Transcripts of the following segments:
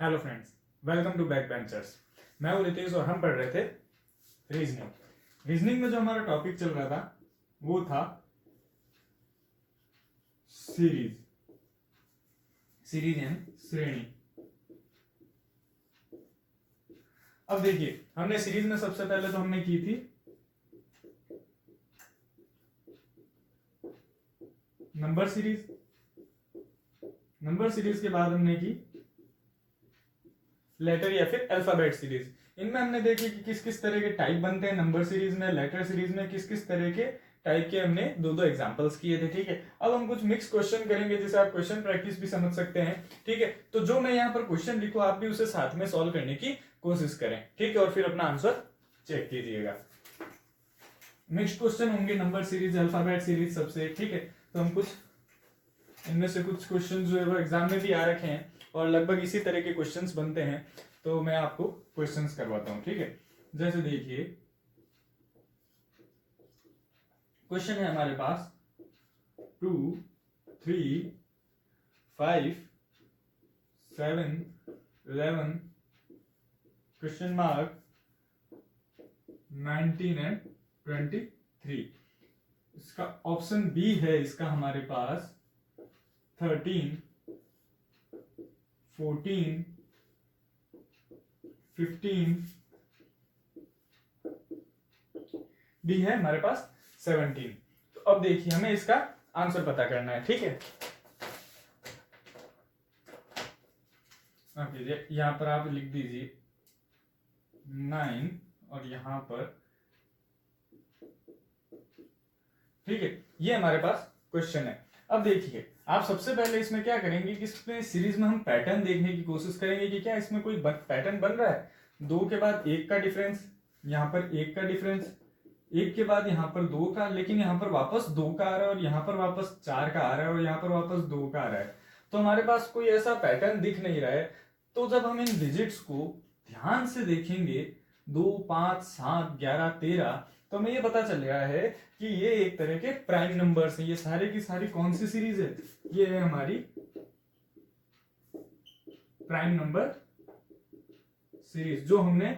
Hello friends, welcome to back benchers. मैं हूं रितेश और हम पढ़ रहे थे रीजनिंग में जो हमारा टॉपिक चल रहा था वो था सीरीज यानी श्रेणी। अब देखिए, हमने सीरीज में सबसे पहले तो हमने की थी नंबर सीरीज के बाद हमने की लेटर या फिर अल्फाबेट सीरीज। इनमें हमने देखे कि किस किस तरह के टाइप बनते हैं। नंबर सीरीज में, लेटर सीरीज में किस किस तरह के टाइप के हमने दो एग्जांपल्स किए थे। ठीक है, अब हम कुछ मिक्स क्वेश्चन करेंगे जिसे आप क्वेश्चन प्रैक्टिस भी समझ सकते हैं। ठीक है, तो जो मैं यहाँ पर क्वेश्चन लिखूं आप भी उसे साथ में सॉल्व करने की कोशिश करें। ठीक है, और फिर अपना आंसर चेक कीजिएगा। मिक्स क्वेश्चन होंगे, नंबर सीरीज, अल्फाबेट सीरीज सबसे। ठीक है, तो हम कुछ इनमें से कुछ क्वेश्चन जो है वो एग्जाम में भी आ रखे हैं और लगभग इसी तरह के क्वेश्चंस बनते हैं, तो मैं आपको क्वेश्चंस करवाता हूं। ठीक है, जैसे देखिए क्वेश्चन है हमारे पास 2, 3, 5, 7, 11 क्वेश्चन मार्क 19 एंड 23। इसका ऑप्शन बी है, इसका हमारे पास 13, 14, 15 भी है हमारे पास 17। तो अब देखिए हमें इसका आंसर पता करना है। ठीक है, यहां पर आप लिख दीजिए 9 और यहां पर। ठीक है, ये हमारे पास क्वेश्चन है। अब देखिए आप सबसे पहले इसमें क्या करेंगे कि इसमें सीरीज में हम पैटर्न देखने की कोशिश करेंगे कि क्या इसमें कोई पैटर्न बन रहा है। 2 के बाद 1 का डिफरेंस, यहाँ पर 1 का डिफरेंस, 1 के बाद यहाँ पर 2 का, लेकिन यहाँ पर वापस 2 का आ रहा है और यहाँ पर वापस 4 का आ रहा है और यहाँ पर वापस 2 का आ रहा है। तो हमारे पास कोई ऐसा पैटर्न दिख नहीं रहा है। तो जब हम इन डिजिट्स को ध्यान से देखेंगे 2, 5, 7, 11, 13, तो हमें ये पता चल रहा है कि ये एक तरह के प्राइम नंबर्स हैं। ये सारे की सारी कौन सी सीरीज है? ये है हमारी प्राइम नंबर सीरीज। जो हमने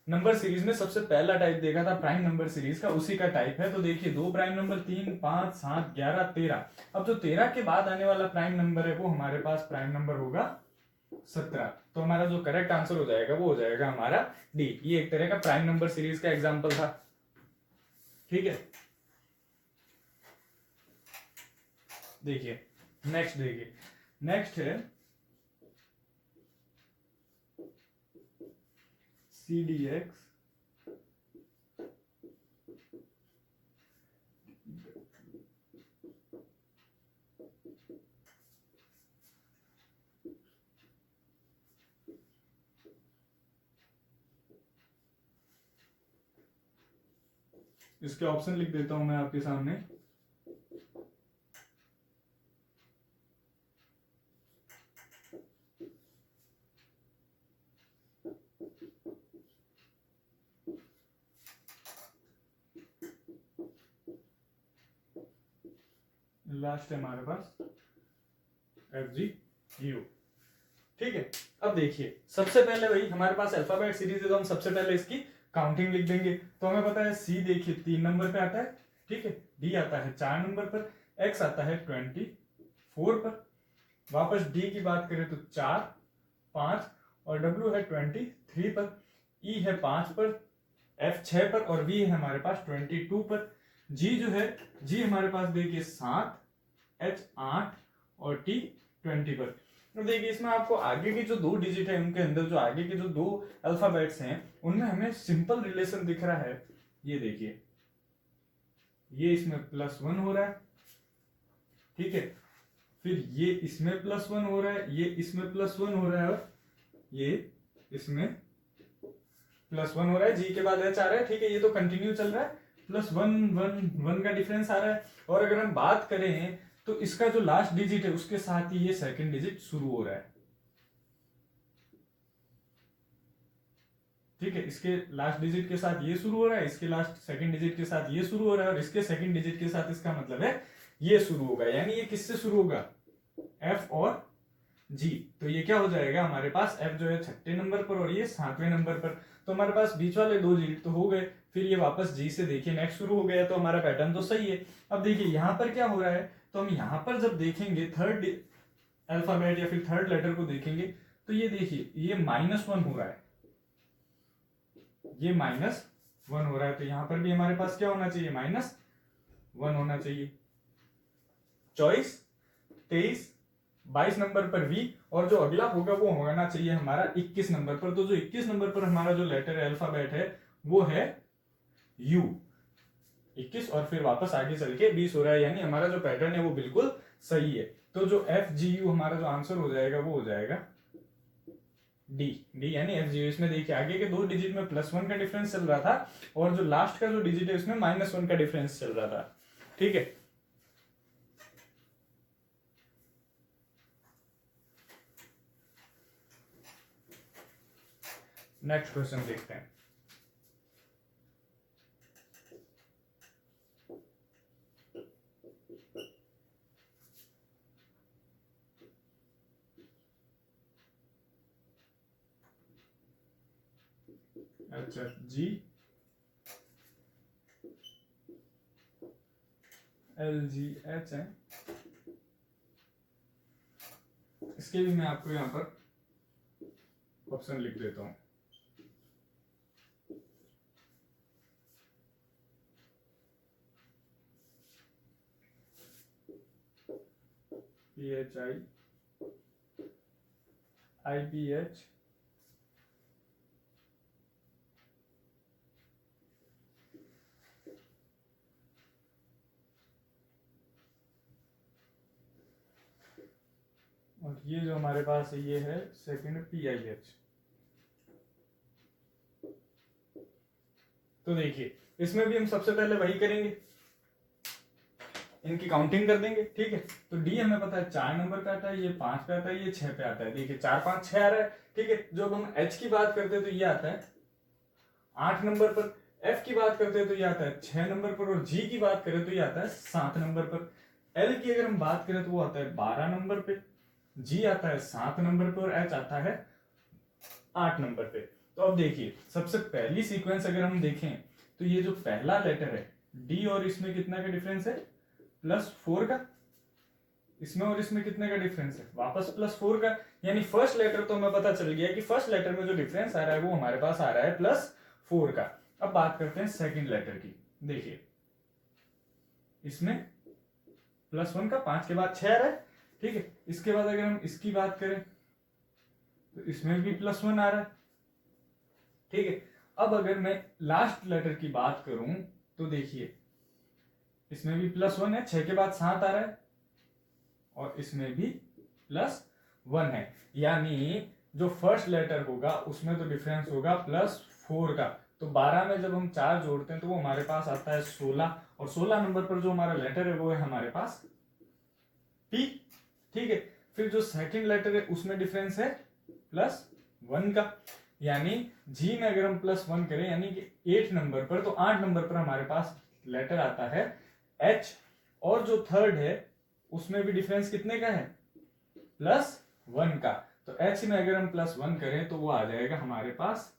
नंबर सीरीज में सबसे पहला टाइप देखा था प्राइम नंबर सीरीज का, उसी का टाइप है। तो देखिए 2 प्राइम नंबर, 3, 5, 7, 11, 13। अब जो 13 के बाद आने वाला प्राइम नंबर है वो हमारे पास प्राइम नंबर होगा 17। तो हमारा जो करेक्ट आंसर हो जाएगा वो हो जाएगा हमारा डी। ये एक तरह का प्राइम नंबर सीरीज का एग्जांपल था। ठीक है, देखिए नेक्स्ट है CDX इसके ऑप्शन लिख देता हूं मैं आपके सामने। लास्ट है हमारे पास FGU। ठीक है, अब देखिए सबसे पहले भाई हमारे पास अल्फाबेट सीरीज है, तो हम सबसे पहले इसकी काउंटिंग लिख देंगे। तो हमें पता है C देखिए 3 नंबर पे आता है। ठीक है, D आता है 4 नंबर पर, X आता है 24 पर, वापस D की बात करें तो 4, 5 और W है 23 पर, E है 5 पर, F 6 पर और V है हमारे पास 22 पर। G जो है, G हमारे पास देखिए 7, H 8 और T 20 पर। तो देखिए इसमें आपको आगे की जो 2 डिजिट है उनके अंदर जो आगे के जो 2 अल्फाबेट्स हैं उनमें हमें सिंपल रिलेशन दिख रहा है। ये देखिए, ये इसमें +1 हो रहा है। ठीक है, फिर ये इसमें +1 हो रहा है, ये इसमें +1 हो रहा है और ये इसमें +1 हो रहा है। जी के बाद H आ रहा है। ठीक है, ये तो कंटिन्यू चल रहा है, +1, 1, 1 का डिफरेंस आ रहा है। और अगर हम बात करें तो इसका जो लास्ट डिजिट है उसके साथ ही ये सेकंड डिजिट शुरू हो रहा है। ठीक है, इसके लास्ट डिजिट के साथ ये शुरू हो रहा है, इसके लास्ट सेकंड डिजिट के साथ ये शुरू हो रहा है और इसके सेकंड डिजिट के साथ इसका मतलब है ये शुरू होगा। यानी ये किससे शुरू होगा? F और जी, तो ये क्या हो जाएगा हमारे पास f जो है 6ठे नंबर पर और ये 7वें नंबर पर। तो हमारे पास बीच वाले 2 डिजिट तो हो गए, फिर ये वापस g से देखिए नेक्स्ट शुरू हो गया, तो हमारा पैटर्न तो सही है। अब देखिए यहाँ पर क्या हो रहा है, तो हम यहाँ पर जब देखेंगे थर्ड अल्फाबेट या फिर थर्ड लेटर को देखेंगे, तो ये देखिए ये -1 हो रहा है, ये -1 हो रहा है, तो यहाँ पर भी हमारे पास क्या होना चाहिए, -1 होना चाहिए। 24, 23, 22 नंबर पर v, और जो अगला होगा वो होना चाहिए हमारा 21 नंबर पर। तो जो 21 नंबर पर हमारा जो लेटर है अल्फाबेट है वो है u, 21, और फिर वापस आगे चल के 20 हो रहा है, यानी हमारा जो पैटर्न है वो बिल्कुल सही है। तो जो FGU हमारा जो आंसर हो जाएगा वो हो जाएगा डी, यानी FGU। इसमें देखिए आगे के 2 डिजिट में +1 का डिफरेंस चल रहा था और जो लास्ट का जो डिजिट है उसमें -1 का डिफरेंस चल रहा था। ठीक है, नेक्स्ट क्वेश्चन देखते हैं। अच्छा, G L G H है, इसके भी मैं आपको यहाँ पर ऑप्शन लिख देता हूँ। PHI, IPH, और ये जो हमारे पास है ये है सेकंड PIH। तो देखिए इसमें भी हम सबसे पहले वही करेंगे, इनकी काउंटिंग कर देंगे। ठीक है, तो डी हमें पता है 4 नंबर पे आता है, ये 5 पे आता है, ये 6 पे आता है। देखिए 4 5 6 आ रहा है। ठीक है, जब हम एच की बात करते हैं तो ये आता है 8 नंबर पर, एफ की बात करते हैं तो ये आता है 6 नंबर पर, और जी की बात करें तो ये आता है 7 नंबर पर। एल की अगर हम बात करें तो वो आता है 12 नंबर पे, जी आता है 7 नंबर पे, और एच आता है 8 नंबर पे। तो अब देखिए सबसे पहली सीक्वेंस अगर हम देखें तो ये जो पहला लेटर है डी, और इसमें कितना का डिफरेंस है, +4 का। इसमें और इसमें कितने का डिफरेंस है, वापस +4 का। यानी फर्स्ट लेटर तो हमें पता चल गया कि फर्स्ट लेटर में जो डिफरेंस आ रहा है वो हमारे पास आ रहा है +4 का। अब बात करते हैं सेकंड लेटर की। देखिए इसमें +1 का, 5 के बाद 6 आ रहा है। ठीक है, इसके बाद अगर हम इसकी बात करें तो इसमें भी +1 आ रहा है। ठीक है, अब अगर मैं लास्ट लेटर की बात करूं तो देखिए इसमें भी +1 है, 6 के बाद 7 आ रहा है, और इसमें भी +1 है। यानी जो फर्स्ट लेटर होगा उसमें तो डिफरेंस होगा +4 का। तो 12 में जब हम 4 जोड़ते हैं तो वो हमारे पास आता है 16, और 16 नंबर पर जो हमारा लेटर है वो है हमारे पास P। ठीक है, फिर जो सेकंड लेटर है उसमें डिफरेंस है +1 का, यानी जी में अगर हम +1 करें यानी कि 8 नंबर पर, तो 8 नंबर पर हमारे पास लेटर आता है H, और जो थर्ड है उसमें भी डिफरेंस कितने का है, +1 का। तो H में अगर हम +1 करें तो वो आ जाएगा हमारे पास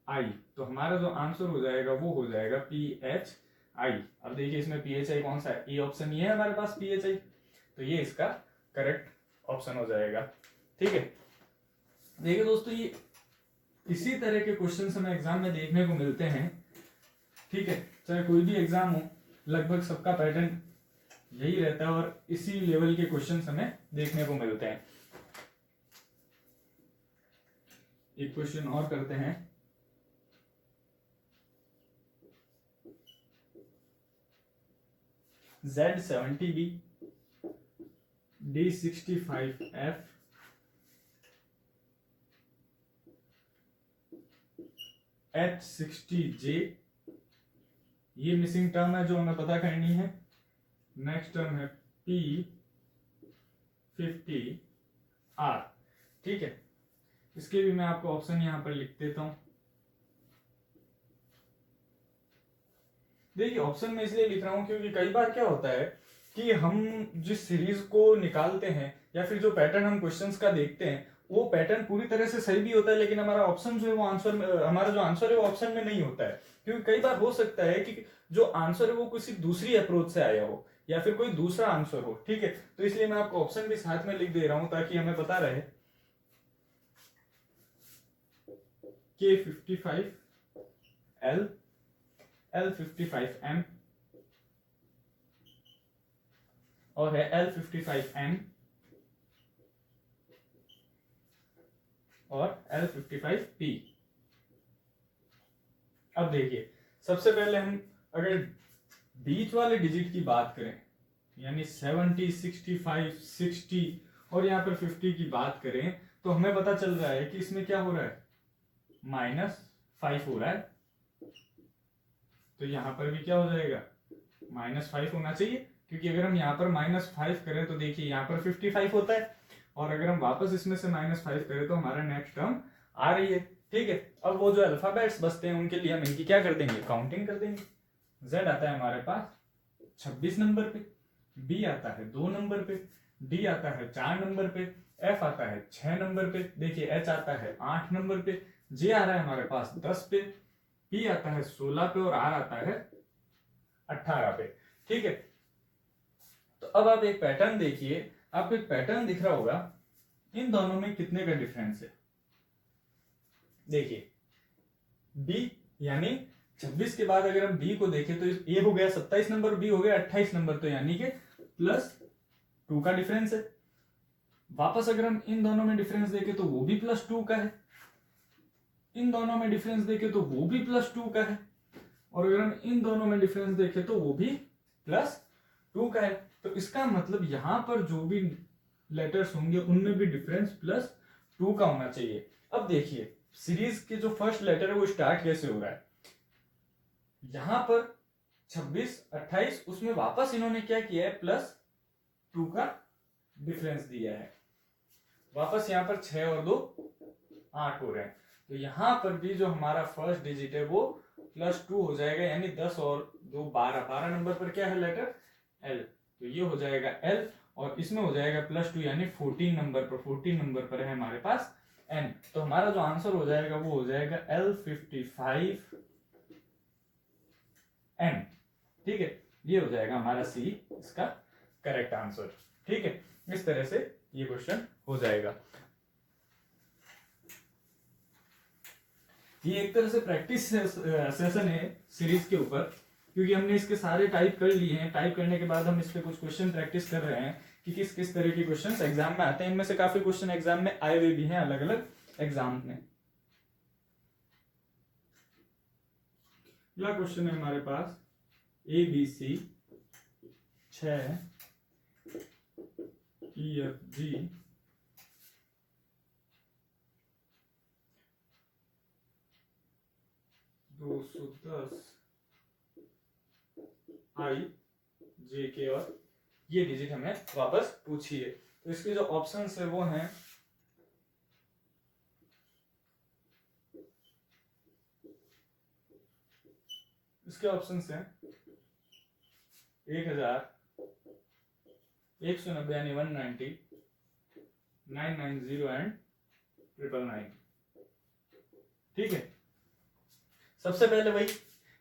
I। तो हमारा जो आंसर हो जाएगा वो हो जाएगा PHI। अब देखिए इसमें PHI कौन सा है, ए ऑप्शन ये है हमारे पास PHI, तो ये इसका करेक्ट ऑप्शन हो जाएगा। ठीक है, देखिए दोस्तों ये इसी तरह के क्वेश्चन हमें एग्जाम में देखने को मिलते हैं। ठीक है, चाहे कोई भी एग्जाम हो लगभग सबका पैटर्न यही रहता है, और इसी लेवल के क्वेश्चन हमें देखने को मिलते हैं। एक क्वेश्चन और करते हैं। Z70B, D65F, H60J, ये मिसिंग टर्म है जो हमें पता करनी है। नेक्स्ट टर्म है P50R। ठीक है, इसके भी मैं आपको ऑप्शन यहां पर लिख देता हूं। देखिए ऑप्शन में इसलिए लिख रहा हूं क्योंकि कई बार क्या होता है कि हम जिस सीरीज को निकालते हैं या फिर जो पैटर्न हम क्वेश्चंस का देखते हैं वो पैटर्न पूरी तरह से सही भी होता है, लेकिन हमारा ऑप्शन जो है वो आंसर में, हमारा जो आंसर है वो ऑप्शन में नहीं होता है। क्योंकि कई बार हो सकता है कि जो आंसर है वो किसी दूसरी अप्रोच से आया हो या फिर कोई दूसरा आंसर हो, ठीक है। तो इसलिए मैं आपको ऑप्शन भी साथ में लिख दे रहा हूं ताकि हमें पता रहे। K55 L L55 M और है L55 N और L55 P। अब देखिए सबसे पहले हम अगर बीच वाले डिजिट की बात करें यानी 70, 65, 60 और यहाँ पर 50 की बात करें तो हमें पता चल रहा है कि इसमें क्या हो रहा है, -5 हो रहा है। तो यहाँ पर भी क्या हो जाएगा, -5 होना चाहिए, क्योंकि अगर हम यहाँ पर -5 करें तो देखिए यहाँ पर 55 होता है और अगर हम वापस इसमें से -5 करें तो हमारा नेक्स्ट टर्म आ रही है, ठीक है। अब वो जो अल्फाबेट्स बचते हैं उनके लिए हम इनकी क्या कर देंगे, काउंटिंग कर देंगे। Z आता है हमारे पास 26 नंबर पे, B आता है 2 नंबर पे, D आता है 4 नंबर पे, F आता है 6 नंबर पे, देखिए H आता है 8 नंबर पे, J आ रहा है हमारे पास 10 पे, P आता है 16 पे और R आता है 18 पे, ठीक है। तो अब आप एक पैटर्न देखिए, आपको एक पैटर्न दिख रहा होगा, इन दोनों में कितने का डिफरेंस है। देखिए B यानी 26 के बाद अगर हम B को देखें तो A हो गया 27 नंबर, B हो गया 28 नंबर, तो यानी कि +2 का डिफरेंस है। वापस अगर हम इन दोनों में डिफरेंस देखें तो वो भी +2 का है, इन दोनों में डिफरेंस देखें तो वो भी +2 का है, और अगर हम इन दोनों में डिफरेंस देखें तो वो भी +2 का है। तो इसका मतलब यहां पर जो भी लेटर्स होंगे उनमें भी डिफरेंस +2 का होना चाहिए। अब देखिए सीरीज के जो फर्स्ट लेटर है वो स्टार्ट कैसे हो रहा है, यहां पर 26, 28, उसमें वापस इन्होंने क्या किया है, +2 का डिफरेंस दिया है। वापस यहाँ पर 6 और 2 8 हो रहे हैं, तो यहां पर भी जो हमारा फर्स्ट डिजिट है वो +2 हो जाएगा, यानी 10 और 2 12, 12 नंबर पर क्या है लेटर L, तो ये हो जाएगा L और इसमें हो जाएगा +2 यानी 14 नंबर पर, 14 नंबर पर है हमारे पास N। तो हमारा जो आंसर हो जाएगा वो हो जाएगा L55 N, ठीक है। ये हो जाएगा हमारा C इसका करेक्ट आंसर, ठीक है। इस तरह से ये क्वेश्चन हो जाएगा। ये एक तरह से प्रैक्टिस सेशन है सीरीज के ऊपर, क्योंकि हमने इसके सारे टाइप कर लिए हैं। टाइप करने के बाद हम इस पे कुछ क्वेश्चन प्रैक्टिस कर रहे हैं कि किस किस तरह के क्वेश्चन एग्जाम में आते हैं। इनमें से काफी क्वेश्चन एग्जाम में आए हुए भी हैं अलग अलग एग्जाम में। अगला क्वेश्चन है हमारे पास ABC 6 EFG 210 IJK और ये डिजिट हमें वापस पूछी है। तो इसके जो ऑप्शंस है वो हैं इसके ऑप्शंस हैं 1000, 190 यानी 190, 990 एंड 999, ठीक है। सबसे पहले भाई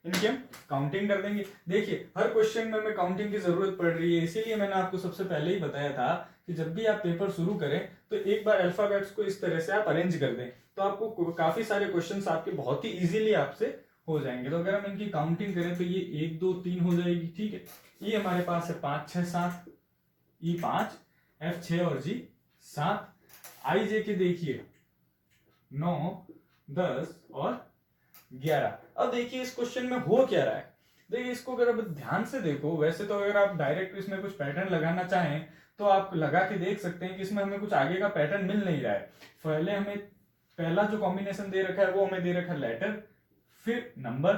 इनकी हम काउंटिंग कर देंगे। देखिए हर क्वेश्चन में हमें काउंटिंग की जरूरत पड़ रही है, इसीलिए मैंने आपको सबसे पहले ही बताया था कि जब भी आप पेपर शुरू करें तो एक बार अल्फाबेट्स को इस तरह से आप अरेंज कर दें, तो आपको काफी सारे क्वेश्चंस आपके बहुत ही इजीली आपसे हो जाएंगे। तो अगर हम इनकी काउंटिंग करें तो ये 1 2 3 हो जाएगी, ठीक है। ये हमारे पास है 5 6 7, E 5, F 6 और G 7, IJ के देखिए 9 10 और 11। अब देखिए इस क्वेश्चन में हो क्या रहा है, देखिए इसको अगर आप ध्यान से देखो, वैसे तो अगर आप डायरेक्ट इसमें कुछ पैटर्न लगाना चाहें तो आप लगा के देख सकते हैं कि इसमें हमें कुछ आगे का पैटर्न मिल नहीं रहा है। पहले हमें पहला जो कॉम्बिनेशन दे रखा है वो हमें दे रखा है लेटर, फिर नंबर,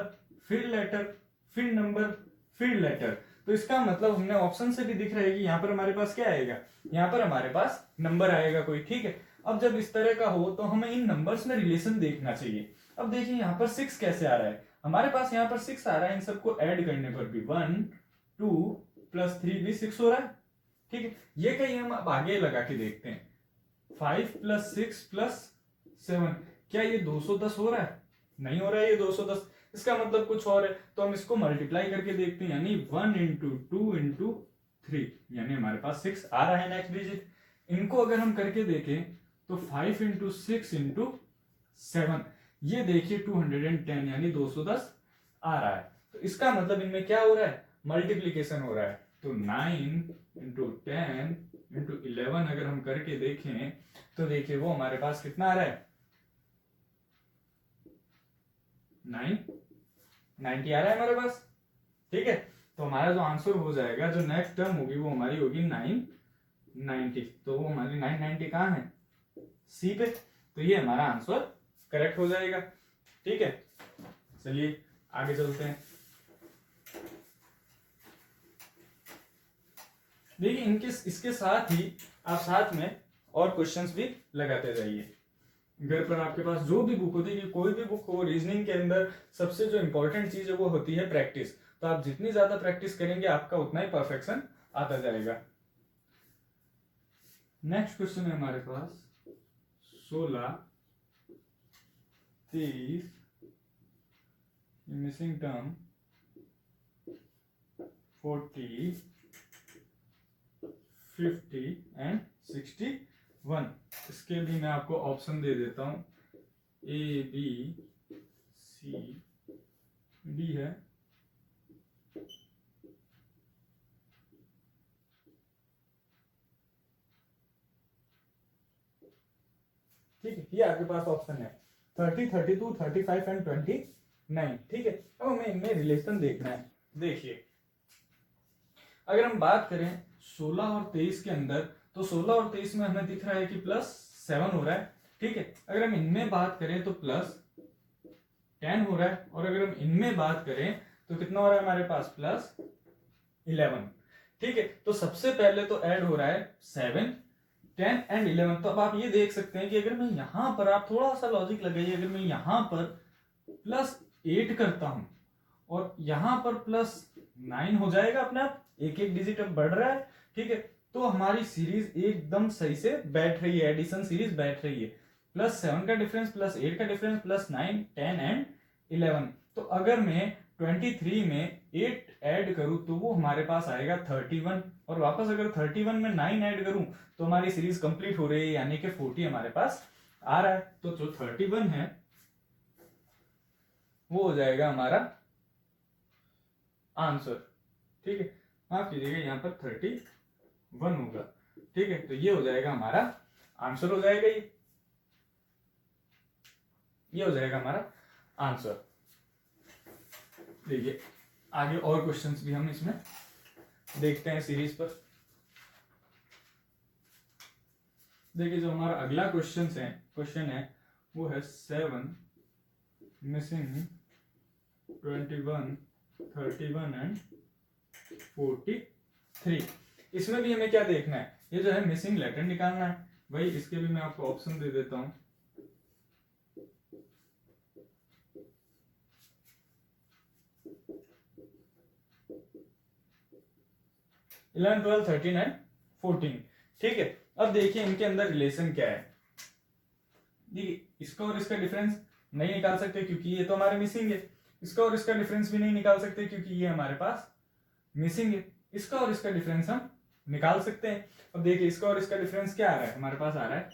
फिर लेटर, फिर नंबर, फिर लेटर। तो इसका मतलब हमने ऑप्शन से भी दिख रहा है कि यहाँ पर हमारे पास क्या आएगा, यहाँ पर हमारे पास नंबर आएगा कोई, ठीक है। अब जब इस तरह का हो तो हमें इन नंबर्स में रिलेशन देखना चाहिए। अब देखिए यहाँ पर 6 कैसे आ रहा है, हमारे पास यहाँ पर 6 आ रहा है, इन सबको ऐड करने पर भी 1 2 +3 भी 6 हो रहा है। ठीक है, ये कहीं हम अब आगे लगा के देखते हैं। 5 + 6 + 7, क्या ये 210 हो रहा है? नहीं हो रहा है ये 210, इसका मतलब कुछ और है। तो हम इसको मल्टीप्लाई करके देखते हैं, यानी 1 × 2 × 3, यानी हमारे पास 6 आ रहा है नेक्स्ट डिजिट। इनको अगर हम करके देखें तो 5 × 6 × 7, ये देखिए 210, यानी 210 आ रहा है। तो इसका मतलब इनमें क्या हो रहा है? मल्टीप्लीकेशन हो रहा है। तो 9 × 10 × 11 अगर हम करके देखें तो देखिए वो हमारे पास कितना आ रहा है? 90 आ रहा है हमारे पास। ठीक है, तो हमारा जो आंसर हो जाएगा, जो नेक्स्ट टर्म होगी वो हमारी होगी 990। तो वो हमारी 990 कहाँ है? सी पे। तो ये हमारा आंसर करेक्ट हो जाएगा। ठीक है, चलिए आगे चलते हैं। देखिए इनके इसके साथ ही आप साथ में और क्वेश्चंस भी लगाते जाइए। घर पर आपके पास जो भी बुक होती है, कोई भी बुक हो, रीजनिंग के अंदर सबसे जो इंपॉर्टेंट चीज है वो होती है प्रैक्टिस। तो आप जितनी ज्यादा प्रैक्टिस करेंगे आपका उतना ही परफेक्शन आता जाएगा। नेक्स्ट क्वेश्चन है हमारे पास 16, 23, मिसिंग टर्म 40, 50 एंड 61। इसके भी मैं आपको ऑप्शन दे देता हूं, A, B, C, D है। ठीक है, ये आपके पास ऑप्शन है 30, 32, 35 एंड 29। ठीक है, अब हमें इनमें रिलेशन देखना है। देखिए अगर हम बात करें 16 और 23 के अंदर, तो 16 और 23 में हमें दिख रहा है कि +7 हो रहा है। ठीक है, अगर हम इनमें बात करें तो +10 हो रहा है, और अगर हम इनमें बात करें तो कितना हो रहा है हमारे पास? +11। ठीक है, तो सबसे पहले तो ऐड हो रहा है 7, 10 एंड 11। तो अब आप ये देख सकते हैं कि अगर मैं यहां पर, आप थोड़ा सा लॉजिक लगाइए, अगर मैं यहां पर +8 करता हूं और यहां पर +9 हो जाएगा अपने आप, एक एक डिजिट अब बढ़ रहा है। ठीक है, तो हमारी सीरीज एकदम सही से बैठ रही है, एडिशन सीरीज बैठ रही है। +7 का डिफरेंस, +8 का डिफरेंस, +9, 10 एंड 11। तो अगर मैं 23 में 8 ऐड करूं तो वो हमारे पास आएगा 31, और वापस अगर 31 में 9 ऐड करूं तो हमारी सीरीज कंप्लीट हो रही है, यानी कि 40 हमारे पास आ रहा है। तो जो 31 है वो हो जाएगा हमारा आंसर। ठीक है, माफ कीजिएगा, यहाँ पर 31 होगा। ठीक है, तो ये हो जाएगा हमारा आंसर, हो जाएगा ये हो जाएगा हमारा आंसर। देखिए आगे और क्वेश्चंस भी हम इसमें देखते हैं सीरीज पर। देखिए जो हमारा अगला क्वेश्चन है वो है 7 मिसिंग 21, 31 एंड 43। इसमें भी हमें क्या देखना है? ये जो है मिसिंग लेटर निकालना है। भाई इसके भी मैं आपको ऑप्शन दे देता हूं। Eleven, 12, 13 and 14। ठीक है, अब देखिए इनके अंदर रिलेशन क्या है। देखिए इसका और इसका डिफरेंस नहीं निकाल सकते क्योंकि ये तो हमारे मिसिंग है। इसका और इसका डिफरेंस भी नहीं निकाल सकते क्योंकि ये हमारे पास मिसिंग है। इसका और इसका डिफरेंस हम निकाल सकते हैं। अब देखिए इसका और इसका डिफरेंस क्या आ रहा है? हमारे पास आ रहा है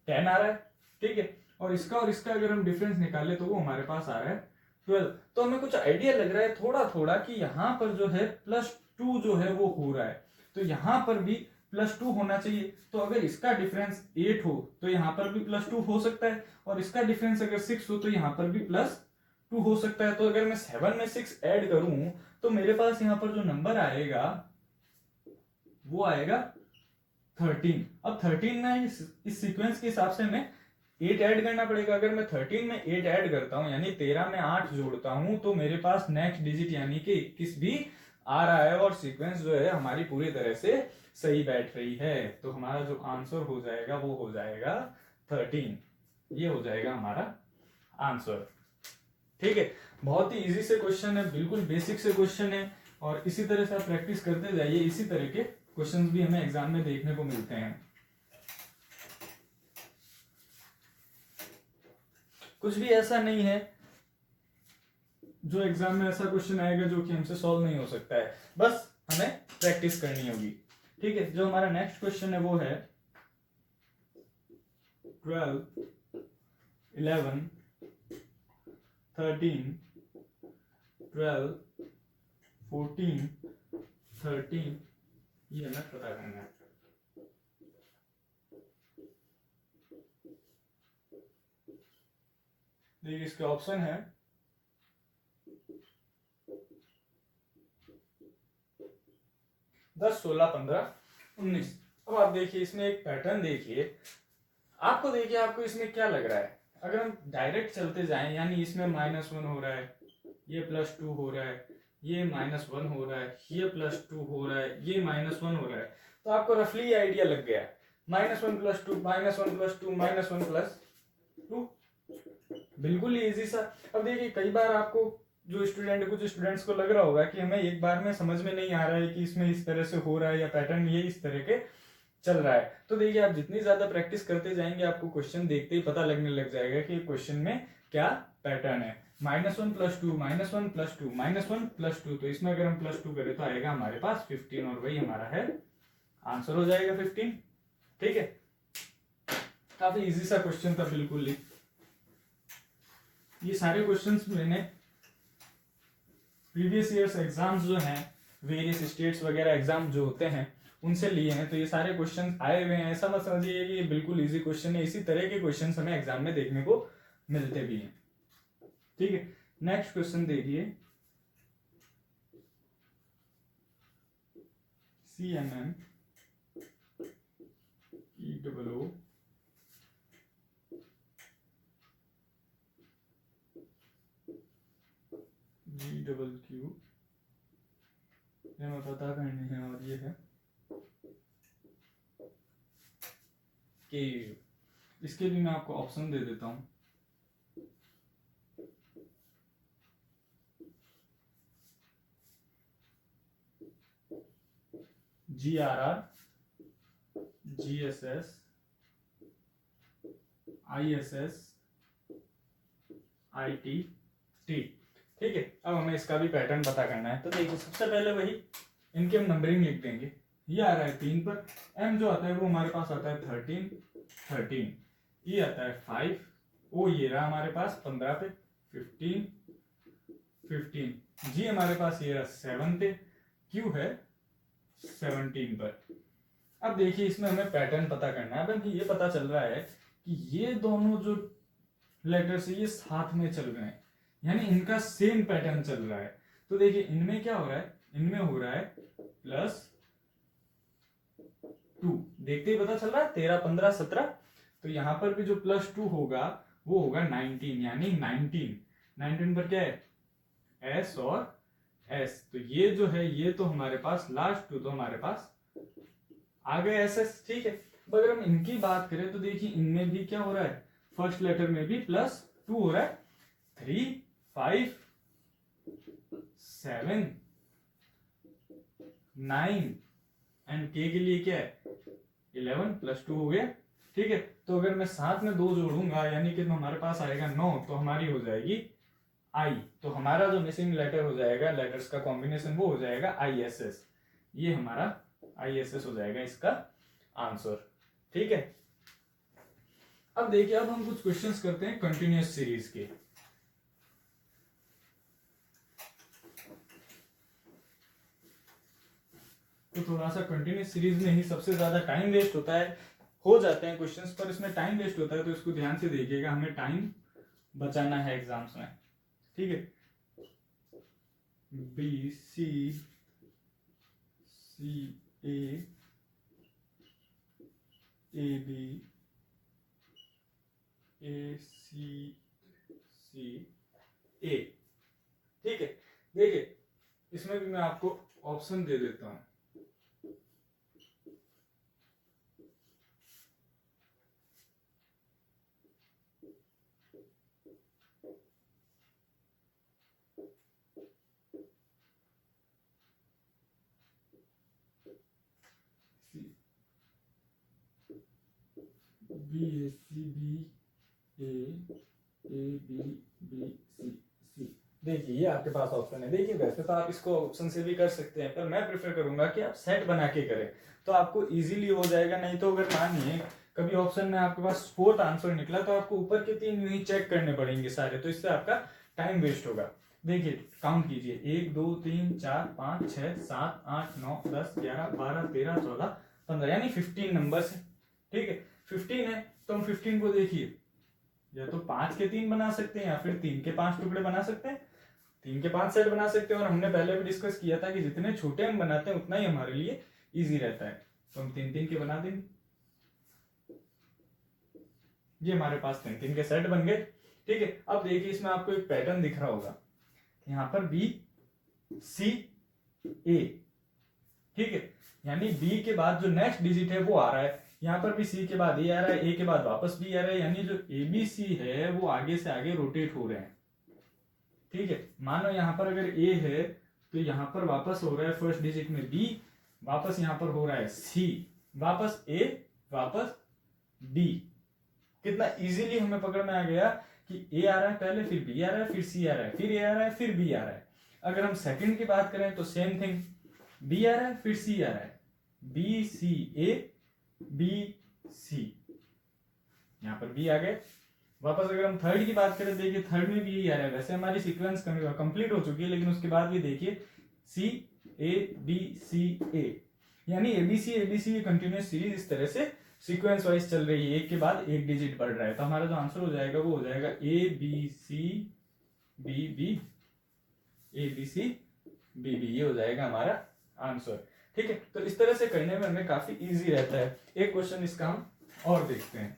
10 आ रहा है। ठीक है, और इसका और इसका अगर हम डिफरेंस निकाले तो वो हमारे पास आ रहा है 12। तो हमें कुछ आइडिया लग रहा है थोड़ा थोड़ा कि यहाँ पर जो है +2 जो है वो हो रहा है, तो यहाँ पर भी +2 होना चाहिए। तो अगर इसका डिफरेंस 8 हो तो यहाँ पर भी +2 हो सकता है, और इसका डिफरेंस अगर 6 हो तो यहाँ पर भी +2 हो सकता है। तो अगर मैं 7 में 6 ऐड करूं तो मेरे पास यहाँ पर जो नंबर आएगा वो आएगा 13। अब 13 में इस सीक्वेंस के हिसाब से हमें 8 ऐड करना पड़ेगा। अगर मैं 13 में 8 ऐड करता हूं, यानी 13 में 8 जोड़ता हूं, तो मेरे पास नेक्स्ट डिजिट यानी कि 21 भी आ रहा है, और सीक्वेंस जो है हमारी पूरी तरह से सही बैठ रही है। तो हमारा जो आंसर हो जाएगा वो हो जाएगा 13। ये हो जाएगा हमारा आंसर। ठीक है, बहुत ही इजी से क्वेश्चन है, बिल्कुल बेसिक से क्वेश्चन है। और इसी तरह से आप प्रैक्टिस करते जाइए, इसी तरह के क्वेश्चंस भी हमें एग्जाम में देखने को मिलते हैं। कुछ भी ऐसा नहीं है जो एग्जाम में ऐसा क्वेश्चन आएगा जो कि हमसे सॉल्व नहीं हो सकता है, बस हमें प्रैक्टिस करनी होगी। ठीक है, जो हमारा नेक्स्ट क्वेश्चन है वो है 12, 11, 13, 12, 14, 13, ये हमें पता करना है। देखिए इसके ऑप्शन है 10, 16, 15, 19। अब आप देखिए इसमें एक पैटर्न देखिए, आपको देखिए आपको इसमें क्या लग रहा है। अगर हम डायरेक्ट चलते जाएं, यानी इसमें -1 हो रहा है, ये +2 हो रहा है, ये -1 हो रहा है, ये +2 हो रहा है, ये -1 हो रहा है, तो आपको रफली आइडिया लग गया -1 + 2, -1 + 2, -1 + 2, बिल्कुल इजी सा। अब देखिए कई बार आपको जो स्टूडेंट, कुछ स्टूडेंट्स को लग रहा होगा कि हमें एक बार में समझ में नहीं आ रहा है कि इसमें इस तरह से हो रहा है या पैटर्न ये इस तरह के चल रहा है। तो देखिए आप जितनी ज्यादा प्रैक्टिस करते जाएंगे आपको क्वेश्चन देखते ही पता लगने लग जाएगा कि क्वेश्चन में क्या पैटर्न है। -1 + 2, -1 + 2, -1 + 2, तो इसमें अगर हम +2 करें तो आएगा हमारे पास 15, और वही हमारा है आंसर हो जाएगा 15। ठीक है, काफी इजी सा क्वेश्चन था बिल्कुल ही। ये सारे क्वेश्चंस मैंने प्रीवियस ईयर्स एग्जाम्स जो हैं, वेरियस स्टेट्स वगैरह एग्जाम जो होते हैं उनसे लिए हैं, तो ये सारे क्वेश्चन आए हुए हैं। ऐसा मत समझिए कि ये बिल्कुल इजी क्वेश्चन है, इसी तरह के क्वेश्चन हमें एग्जाम में देखने को मिलते भी हैं। ठीक है, नेक्स्ट क्वेश्चन देखिए, CMM EOO GQQ, ये मैं पता करनी है, और ये है KU। इसके भी मैं आपको ऑप्शन दे देता हूं। GRR, GSS, ISS, ITT। ठीक है, अब हमें इसका भी पैटर्न पता करना है। तो देखिए सबसे पहले वही इनके हम नंबरिंग लिख देंगे। ये आ रहा है 3 पर, M जो आता है वो हमारे पास आता है 13, ये आता है 5, O ये रहा हमारे पास 15 पे, 15, G हमारे पास ये रहा 7 पे, Q है 17 पर। अब देखिए इसमें हमें पैटर्न पता करना है। अब हमें ये पता चल रहा है कि ये दोनों जो लेटर्स है ये साथ में चल रहे हैं, यानी इनका सेम पैटर्न चल रहा है। तो देखिए इनमें क्या हो रहा है, इनमें हो रहा है +2, देखते ही पता चल रहा है 13, 15, 17। तो यहां पर भी जो +2 होगा वो होगा 19, यानी 19 पर क्या है, S और S। तो ये जो है ये तो हमारे पास लास्ट 2 तो हमारे पास आ गए SS। ठीक है, अगर हम इनकी बात करें तो देखिए इनमें भी क्या हो रहा है, फर्स्ट लेटर में भी +2 हो रहा है, 3, 5, 7, 9 एंड K के लिए क्या है 11, +2 हो गया। ठीक है, तो अगर मैं साथ में 2 जोड़ूंगा यानी कि हमारे पास आएगा 9, तो हमारी हो जाएगी I। तो हमारा जो मिसिंग लेटर हो जाएगा, लेटर्स का कॉम्बिनेशन, वो हो जाएगा ISS। ये हमारा ISS हो जाएगा इसका आंसर। ठीक है, अब देखिए अब हम कुछ क्वेश्चंस करते हैं कंटिन्यूअस सीरीज के। तो थोड़ा सा कंटिन्यूअस सीरीज में ही सबसे ज्यादा टाइम वेस्ट होता है, हो जाते हैं क्वेश्चंस पर इसमें टाइम वेस्ट होता है, तो इसको ध्यान से देखिएगा, हमें टाइम बचाना है एग्जाम्स में। ठीक है, B C A B A C A। ठीक है, देखिए इसमें भी मैं आपको ऑप्शन दे देता हूं। B A C B A B B C C. देखिए ये आपके पास ऑप्शन है। देखिए वैसे तो आप इसको ऑप्शन से भी कर सकते हैं, पर मैं प्रेफर करूंगा कि आप सेट बना के करें तो आपको इजीली हो जाएगा। नहीं तो अगर मानिए कभी ऑप्शन में आपके पास फोर्थ आंसर निकला तो आपको ऊपर के तीन यूं ही चेक करने पड़ेंगे सारे, तो इससे आपका टाइम वेस्ट होगा। देखिए काउंट कीजिए, 1 2 3 4 5 6 7 8 9 10 11 12 13 14 15, यानी 15 नंबर्स है। ठीक है 15 है तो हम 15 को देखिए या तो 5 के 3 बना सकते हैं या फिर 3 के 5 टुकड़े बना सकते हैं, 3 के 5 सेट बना सकते हैं। और हमने पहले भी डिस्कस किया था कि जितने छोटे हम बनाते हैं उतना ही हमारे लिए इजी रहता है। तो हम 3 3 के बना देंगे, ये हमारे पास 3 3 के सेट बन गए। ठीक है अब देखिए इसमें आपको एक पैटर्न दिख रहा होगा, यहाँ पर बी सी ए। ठीक है यानी बी के बाद जो नेक्स्ट डिजिट है वो आ रहा है, यहाँ पर भी सी के बाद ए आ रहा है, ए के बाद वापस बी आ रहा है, यानी जो ए बी सी है वो आगे से आगे रोटेट हो रहे हैं। ठीक है मानो यहाँ पर अगर ए है तो यहाँ पर वापस हो रहा है फर्स्ट डिजिट में बी, वापस यहाँ पर हो रहा है सी, वापस ए, वापस डी। कितना इजीली हमें पकड़ में आ गया कि ए आ रहा है पहले, फिर बी आ रहा है, फिर सी आ रहा है, फिर ए आ रहा है, फिर बी आ रहा है। अगर हम सेकंड की बात करें तो सेम थिंग, बी आ रहा है फिर सी आ रहा है, बी सी ए बी सी, यहाँ पर बी आ गए। वापस अगर हम थर्ड की बात करें देखिए थर्ड में भी यही आ रहा है। वैसे हमारी सीक्वेंस कंप्लीट हो चुकी है लेकिन उसके बाद भी देखिए सी ए बी सी ए, यानी एबीसी कंटिन्यूस सीरीज इस तरह से सीक्वेंस वाइज चल रही है, एक के बाद एक डिजिट बढ़ रहा है। तो हमारा जो आंसर हो जाएगा वो हो जाएगा A B C B B, A B C B B, ये हो जाएगा हमारा आंसर। ठीक है तो इस तरह से करने में हमें काफी इजी रहता है। एक क्वेश्चन इसका हम और देखते हैं।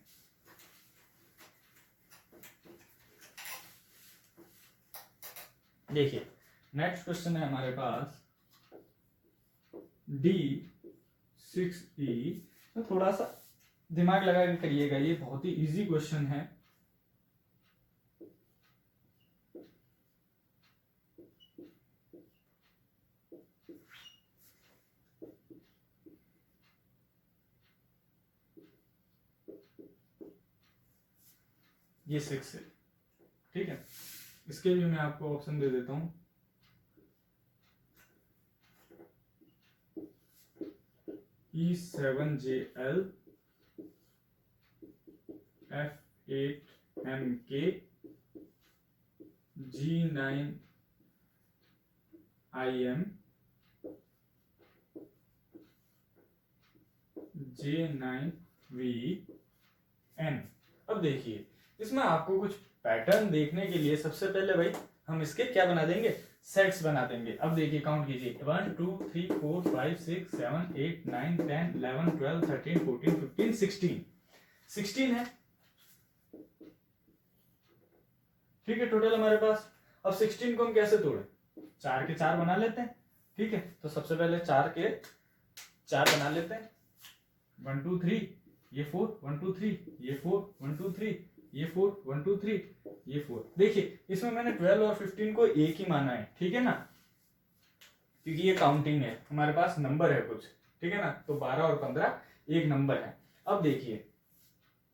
देखिए नेक्स्ट क्वेश्चन है हमारे पास D6E। तो थोड़ा सा दिमाग लगा के करिएगा, ये बहुत ही इजी क्वेश्चन है। ये 6 है। ठीक है इसके भी मैं आपको ऑप्शन दे देता हूं। E7JL F8MK G9IM J9VN। अब देखिए इसमें आपको कुछ पैटर्न देखने के लिए सबसे पहले भाई हम इसके क्या बना देंगे, सेट्स बना देंगे। अब देखिए काउंट कीजिए 1 2 3 4 5 6 7 8 9 10 11 12 13 14 15 16 है। ठीक है टोटल हमारे पास। अब 16 को हम कैसे तोड़े, 4 के 4 बना लेते हैं। ठीक है तो सबसे पहले 4 के 4 बना लेते हैं। 1 2 3 ये 4 1 2 3 ये 4 1 2 3 ये 4 1 2 3 ये 4। देखिए इसमें मैंने 12 और 15 को एक ही माना है। ठीक है ना, क्योंकि ये काउंटिंग है, हमारे पास नंबर है कुछ। ठीक है ना, तो 12 और 15 एक नंबर है। अब देखिए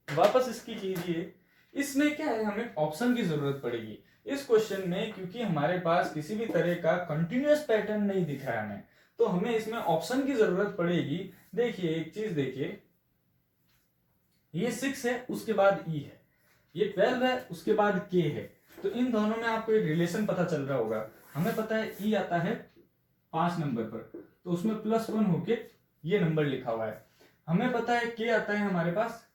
वापस इसकी कीजिए, इसमें क्या है हमें ऑप्शन की जरूरत पड़ेगी इस क्वेश्चन में, क्योंकि हमारे पास किसी भी तरह का कंटिन्यूअस पैटर्न नहीं दिख रहा है हमें, तो हमें इसमें ऑप्शन की जरूरत पड़ेगी। देखिए एक चीज देखिए, ये 6 है उसके बाद ई है, ये 12 है उसके बाद के है, तो इन दोनों में आपको एक रिलेशन पता चल रहा होगा। हमें पता है ई आता है 5 नंबर पर, तो उसमें +1 होके ये नंबर लिखा हुआ है। हमें पता है के आता है हमारे पास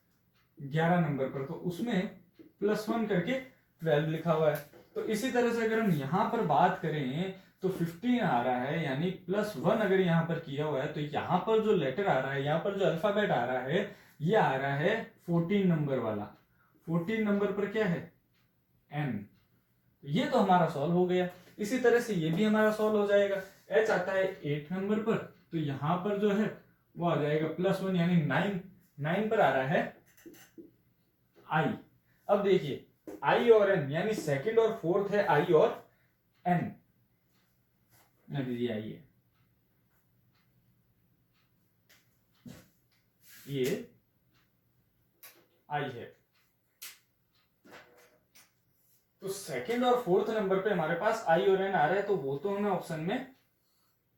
11 नंबर पर, तो उसमें +1 करके 12 लिखा हुआ है। तो इसी तरह से अगर हम यहाँ पर बात करें तो 15 आ रहा है, यानी +1 अगर यहाँ पर किया हुआ है, तो यहाँ पर जो लेटर आ रहा है, यहाँ पर जो अल्फाबेट आ रहा है, ये आ रहा है 14 नंबर वाला। 14 नंबर पर क्या है, N। ये तो हमारा सॉल्व हो गया। इसी तरह से ये भी हमारा सॉल्व हो जाएगा। H आता है 8 नंबर पर, तो यहाँ पर जो है वो आ जाएगा +1 यानी 9 पर आ रहा है I। अब देखिए I और N यानी सेकंड और फोर्थ है I और N। दीजिए आइए, ये आई है। तो सेकंड और फोर्थ नंबर पे हमारे पास आई और एन आ रहा है, तो वो तो हमें ऑप्शन में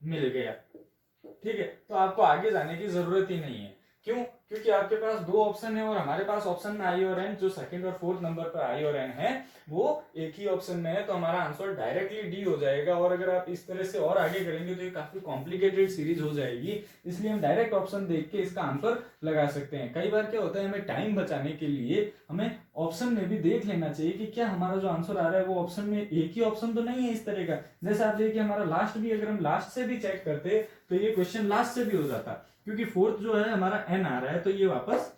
मिल गया। ठीक है, तो आपको आगे जाने की जरूरत ही नहीं है। क्यों? क्योंकि आपके पास दो ऑप्शन है और हमारे पास ऑप्शन में आई और एन, जो सेकंड और फोर्थ नंबर पर आई और एन है वो एक ही ऑप्शन में है, तो हमारा आंसर डायरेक्टली डी हो जाएगा। और अगर आप इस तरह से और आगे करेंगे तो ये काफी कॉम्प्लिकेटेड सीरीज हो जाएगी, इसलिए हम डायरेक्ट ऑप्शन देख के इसका आंसर लगा सकते हैं। कई बार क्या होता है, हमें टाइम बचाने के लिए हमें ऑप्शन में भी देख लेना चाहिए कि क्या हमारा जो आंसर आ रहा है वो ऑप्शन में एक ही ऑप्शन तो नहीं है इस तरह का। जैसे आप देखिए हमारा लास्ट भी, अगर हम लास्ट से भी चेक करते तो ये क्वेश्चन लास्ट से भी हो जाता, क्योंकि फोर्थ जो है हमारा एन आ रहा है, तो ये वापस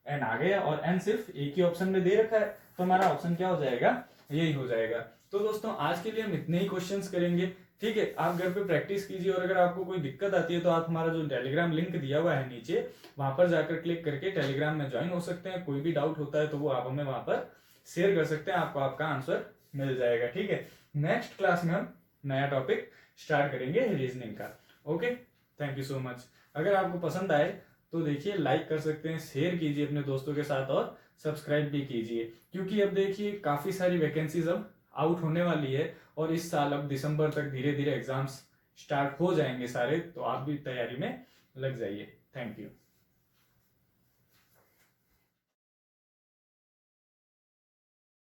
एन आ गया और एन सिर्फ एक ही ऑप्शन में दे रखा है, तो हमारा ऑप्शन क्या हो जाएगा, यही हो जाएगा। तो दोस्तों आज के लिए हम इतने ही क्वेश्चंस करेंगे। ठीक है, आप घर पे प्रैक्टिस कीजिए और अगर आपको कोई दिक्कत आती है तो आप हमारा जो टेलीग्राम लिंक दिया हुआ है नीचे, वहां पर जाकर क्लिक करके टेलीग्राम में ज्वाइन हो सकते हैं। कोई भी डाउट होता है तो वो आप हमें वहां पर शेयर कर सकते हैं, आपको आपका आंसर मिल जाएगा। ठीक है, नेक्स्ट क्लास में हम नया टॉपिक स्टार्ट करेंगे रीजनिंग का। Okay, thank you so much. अगर आपको पसंद आए तो देखिए लाइक कर सकते हैं, शेयर कीजिए अपने दोस्तों के साथ और सब्सक्राइब भी कीजिए, क्योंकि अब देखिए काफी सारी वैकेंसीज अब आउट होने वाली है और इस साल अब दिसंबर तक धीरे धीरे एग्जाम्स स्टार्ट हो जाएंगे सारे, तो आप भी तैयारी में लग जाइए। Thank you.